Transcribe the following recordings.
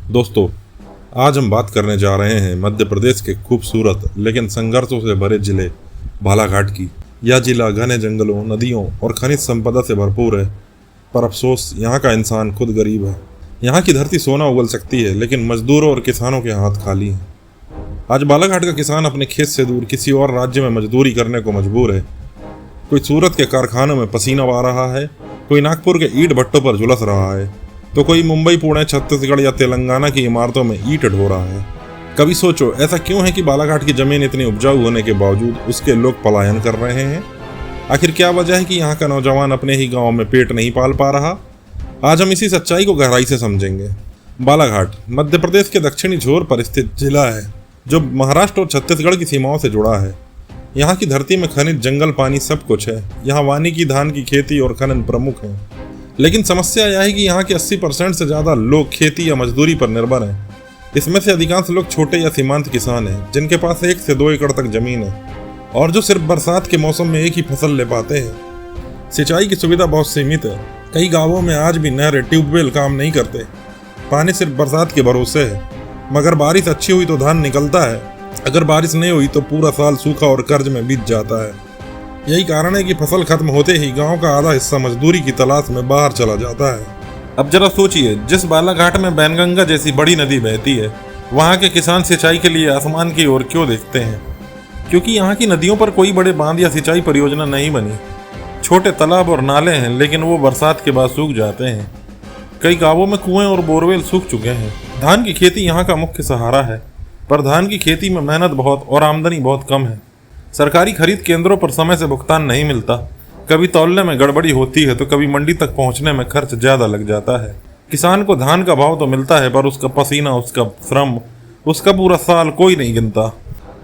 दोस्तों, आज हम बात करने जा रहे हैं मध्य प्रदेश के खूबसूरत लेकिन संघर्षों से भरे जिले बालाघाट की। यह जिला घने जंगलों, नदियों और खनिज संपदा से भरपूर है, पर अफसोस यहाँ का इंसान खुद गरीब है। यहाँ की धरती सोना उगल सकती है, लेकिन मजदूरों और किसानों के हाथ खाली हैं। आज बालाघाट का किसान अपने खेत से दूर किसी और राज्य में मजदूरी करने को मजबूर है। कोई सूरत के कारखानों में पसीना बहा रहा है, कोई नागपुर के ईंट भट्टों पर झुलस रहा है, तो कोई मुंबई, पुणे, छत्तीसगढ़ या तेलंगाना की इमारतों में ईंट ढो रहा है। कभी सोचो, ऐसा क्यों है कि बालाघाट की जमीन इतनी उपजाऊ होने के बावजूद उसके लोग पलायन कर रहे हैं? आखिर क्या वजह है कि यहाँ का नौजवान अपने ही गांव में पेट नहीं पाल पा रहा? आज हम इसी सच्चाई को गहराई से समझेंगे। बालाघाट मध्य प्रदेश के दक्षिणी छोर पर स्थित जिला है, जो महाराष्ट्र और छत्तीसगढ़ की सीमाओं से जुड़ा है। यहाँ की धरती में खनिज, जंगल, पानी सब कुछ है। यहाँ वानिकी, धान की खेती और खनन प्रमुख हैं। लेकिन समस्या यह है कि यहाँ के 80% से ज़्यादा लोग खेती या मजदूरी पर निर्भर हैं। इसमें से अधिकांश लोग छोटे या सीमांत किसान हैं, जिनके पास 1 से 2 एकड़ तक जमीन है और जो सिर्फ बरसात के मौसम में एक ही फसल ले पाते हैं। सिंचाई की सुविधा बहुत सीमित है। कई गांवों में आज भी नहरें, ट्यूबवेल काम नहीं करते। पानी सिर्फ बरसात के भरोसे है। मगर बारिश अच्छी हुई तो धान निकलता है, अगर बारिश नहीं हुई तो पूरा साल सूखा और कर्ज में बीत जाता है। यही कारण है कि फसल खत्म होते ही गांव का आधा हिस्सा मजदूरी की तलाश में बाहर चला जाता है। अब जरा सोचिए, जिस बालाघाट में बैनगंगा जैसी बड़ी नदी बहती है, वहाँ के किसान सिंचाई के लिए आसमान की ओर क्यों देखते हैं? क्योंकि यहाँ की नदियों पर कोई बड़े बांध या सिंचाई परियोजना नहीं बनी। छोटे तालाब और नाले हैं, लेकिन वो बरसात के बाद सूख जाते हैं। कई गांवों में कुएं और बोरवेल सूख चुके हैं। धान की खेती यहाँ का मुख्य सहारा है, पर धान की खेती में मेहनत बहुत और आमदनी बहुत कम है। सरकारी खरीद केंद्रों पर समय से भुगतान नहीं मिलता। कभी तौलने में गड़बड़ी होती है तो कभी मंडी तक पहुंचने में खर्च ज्यादा लग जाता है। किसान को धान का भाव तो मिलता है, पर उसका पसीना, उसका श्रम, उसका पूरा साल कोई नहीं गिनता।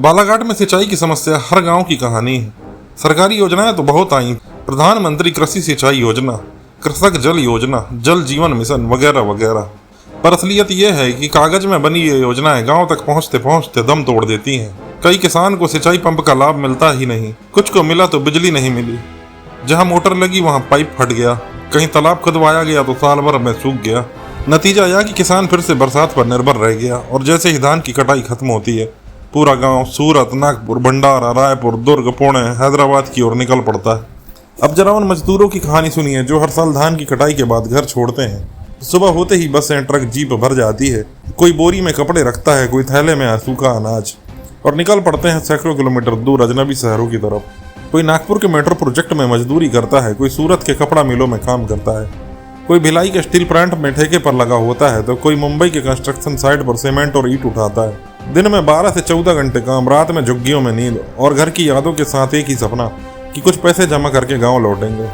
बालाघाट में सिंचाई की समस्या हर गांव की कहानी है। सरकारी योजनाएं तो बहुत आई, प्रधानमंत्री कृषि सिंचाई योजना, कृषक जल योजना, जल जीवन मिशन वगैरह वगैरह, पर असलियत यह है कि कागज में बनी ये योजनाएं गांव तक पहुंचते पहुंचते दम तोड़ देती हैं। कई किसान को सिंचाई पंप का लाभ मिलता ही नहीं। कुछ को मिला तो बिजली नहीं मिली। जहां मोटर लगी वहां पाइप फट गया। कहीं तालाब खुदवाया गया तो साल भर में सूख गया। नतीजा यह कि किसान फिर से बरसात पर निर्भर रह गया और जैसे ही धान की कटाई खत्म होती है, पूरा गाँव सूरत, नागपुर, भंडारा, रायपुर, दुर्ग, पुणे, हैदराबाद की ओर निकल पड़ता है। अब जरा उन मजदूरों की कहानी सुनिए जो हर साल धान की कटाई के बाद घर छोड़ते हैं। सुबह होते ही बसें, ट्रक, जीप भर जाती है। कोई बोरी में कपड़े रखता है, कोई थैले में सूखा अनाज, और निकल पड़ते हैं सैकड़ों किलोमीटर दूर अजनबी शहरों की तरफ। कोई नागपुर के मेट्रो प्रोजेक्ट में मजदूरी करता है, कोई सूरत के कपड़ा मिलों में काम करता है, कोई भिलाई के स्टील प्लांट में ठेके पर लगा होता है, तो कोई मुंबई के कंस्ट्रक्शन साइट पर सीमेंट और ईंट उठाता है। दिन में 12 से 14 घंटे काम, रात में झुग्गियों में नींद और घर की यादों के साथ एक ही सपना कि कुछ पैसे जमा करके गाँव लौटेंगे।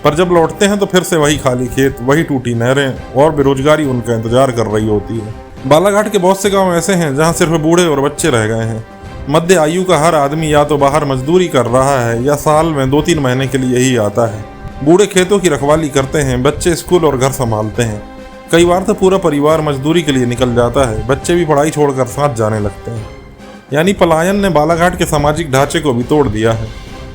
पर जब लौटते हैं तो फिर से वही खाली खेत, वही टूटी नहरें और बेरोजगारी उनका इंतजार कर रही होती है। बालाघाट के बहुत से गांव ऐसे हैं जहां सिर्फ बूढ़े और बच्चे रह गए हैं। मध्य आयु का हर आदमी या तो बाहर मजदूरी कर रहा है या साल में 2-3 महीने के लिए ही आता है। बूढ़े खेतों की रखवाली करते हैं, बच्चे स्कूल और घर संभालते हैं। कई बार तो पूरा परिवार मजदूरी के लिए निकल जाता है। बच्चे भी पढ़ाई छोड़कर साथ जाने लगते हैं। यानी पलायन ने बालाघाट के सामाजिक ढांचे को भी तोड़ दिया है।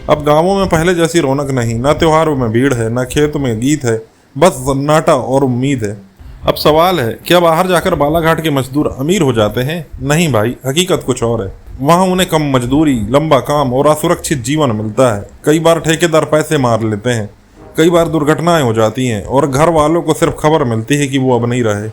अब गांवों में पहले जैसी रौनक नहीं, न त्योहारों में भीड़ है, न खेत में गीत है, बस सन्नाटा और उम्मीद है। अब सवाल है, क्या बाहर जाकर बालाघाट के मजदूर अमीर हो जाते हैं? नहीं भाई, हकीकत कुछ और है। वहाँ उन्हें कम मजदूरी, लंबा काम और असुरक्षित जीवन मिलता है। कई बार ठेकेदार पैसे मार लेते हैं, कई बार दुर्घटनाएं हो जाती हैं और घर वालों को सिर्फ खबर मिलती है कि वो अब नहीं रहे।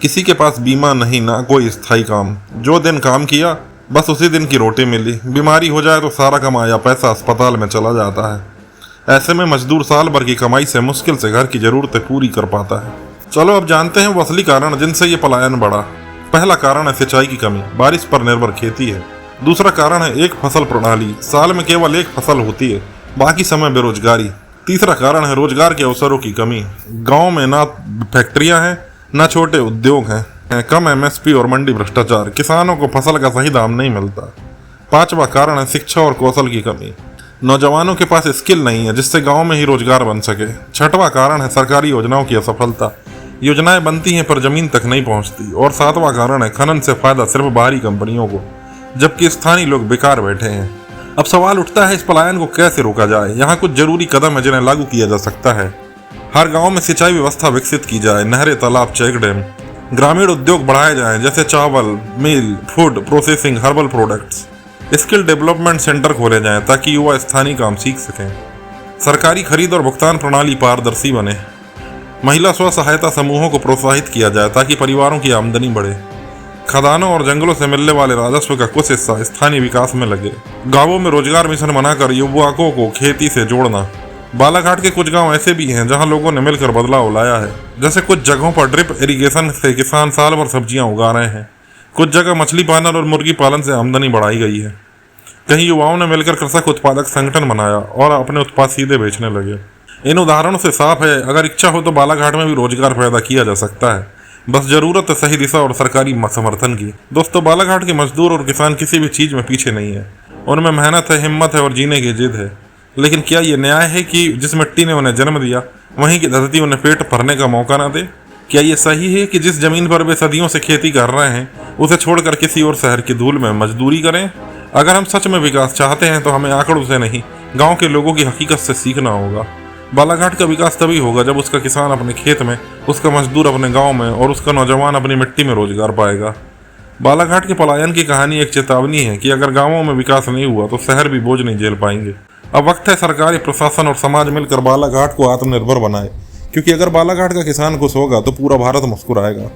किसी के पास बीमा नहीं, ना कोई स्थायी काम। जो दिन काम किया बस उसी दिन की रोटी मिली। बीमारी हो जाए तो सारा कमाया पैसा अस्पताल में चला जाता है। ऐसे में मजदूर साल भर की कमाई से मुश्किल से घर की जरूरतें पूरी कर पाता है। चलो अब जानते हैं वो असली कारण जिनसे ये पलायन बढ़ा। पहला कारण है सिंचाई की कमी, बारिश पर निर्भर खेती है। दूसरा कारण है एक फसल प्रणाली, साल में केवल एक फसल होती है, बाकी समय बेरोजगारी। तीसरा कारण है रोजगार के अवसरों की कमी। गाँव में ना फैक्ट्रियाँ हैं, ना छोटे उद्योग हैं, कम एमएसपी और मंडी भ्रष्टाचार, किसानों को फसल का सही दाम नहीं मिलता। पांचवा कारण है शिक्षा और कौशल की कमी, नौजवानों के पास स्किल नहीं है जिससे गांव में ही रोजगार बन सके। छठवां कारण है सरकारी योजनाओं की असफलता, योजनाएं बनती हैं पर जमीन तक नहीं पहुंचती। और सातवां कारण है खनन से फायदा सिर्फ बाहरी कंपनियों को, जबकि स्थानीय लोग बेकार बैठे हैं। अब सवाल उठता है, इस पलायन को कैसे रोका जाए? यहाँ कुछ जरूरी कदम है जिन्हें लागू किया जा सकता है। हर गांव में सिंचाई व्यवस्था विकसित की जाए, नहरें, तालाब, चेक डैम, ग्रामीण उद्योग बढ़ाए जाएं, जैसे चावल mill, food processing, herbal products. Skill development centre खोले जाएं ताकि युवा स्थानीय काम सीख सकें। सरकारी खरीद और भुगतान प्रणाली पारदर्शी बने। महिला स्व सहायता समूहों को प्रोत्साहित किया जाए ताकि परिवारों की आमदनी बढ़े। खदानों और जंगलों से मिलने वाले राजस्व का कुछ हिस्सा स्थानीय विकास में लगे। गांवों में रोजगार मिशन बनाकर युवकों को खेती से जोड़ना। बालाघाट के कुछ गांव ऐसे भी हैं जहां लोगों ने मिलकर बदलाव लाया है। जैसे कुछ जगहों पर ड्रिप इरिगेशन से किसान साल भर सब्जियां उगा रहे हैं। कुछ जगह मछली पालन और मुर्गी पालन से आमदनी बढ़ाई गई है। कहीं युवाओं ने मिलकर कृषक उत्पादक संगठन बनाया और अपने उत्पाद सीधे बेचने लगे। इन उदाहरणों से साफ है, अगर इच्छा हो तो बालाघाट में भी रोजगार पैदा किया जा सकता है। बस जरूरत है सही दिशा और सरकारी समर्थन की। दोस्तों, बालाघाट के मजदूर और किसान किसी भी चीज में पीछे नहीं है। उनमें मेहनत है, हिम्मत है और जीने की जिद है। लेकिन क्या ये न्याय है कि जिस मिट्टी ने उन्हें जन्म दिया वहीं की धरती उन्हें पेट भरने का मौका ना दे? क्या ये सही है कि जिस जमीन पर वे सदियों से खेती कर रहे हैं उसे छोड़कर किसी और शहर की धूल में मजदूरी करें? अगर हम सच में विकास चाहते हैं तो हमें आंकड़ों से नहीं, गांव के लोगों की हकीकत से सीखना होगा। बालाघाट का विकास तभी होगा जब उसका किसान अपने खेत में, उसका मजदूर अपने गांव में और उसका नौजवान अपनी मिट्टी में रोजगार पाएगा। बालाघाट के पलायन की कहानी एक चेतावनी है कि अगर गांवों में विकास नहीं हुआ तो शहर भी बोझ नहीं झेल पाएंगे। अब वक्त है सरकारी प्रशासन और समाज मिलकर बालाघाट को आत्मनिर्भर बनाए, क्योंकि अगर बालाघाट का किसान खुश होगा तो पूरा भारत मुस्कुराएगा।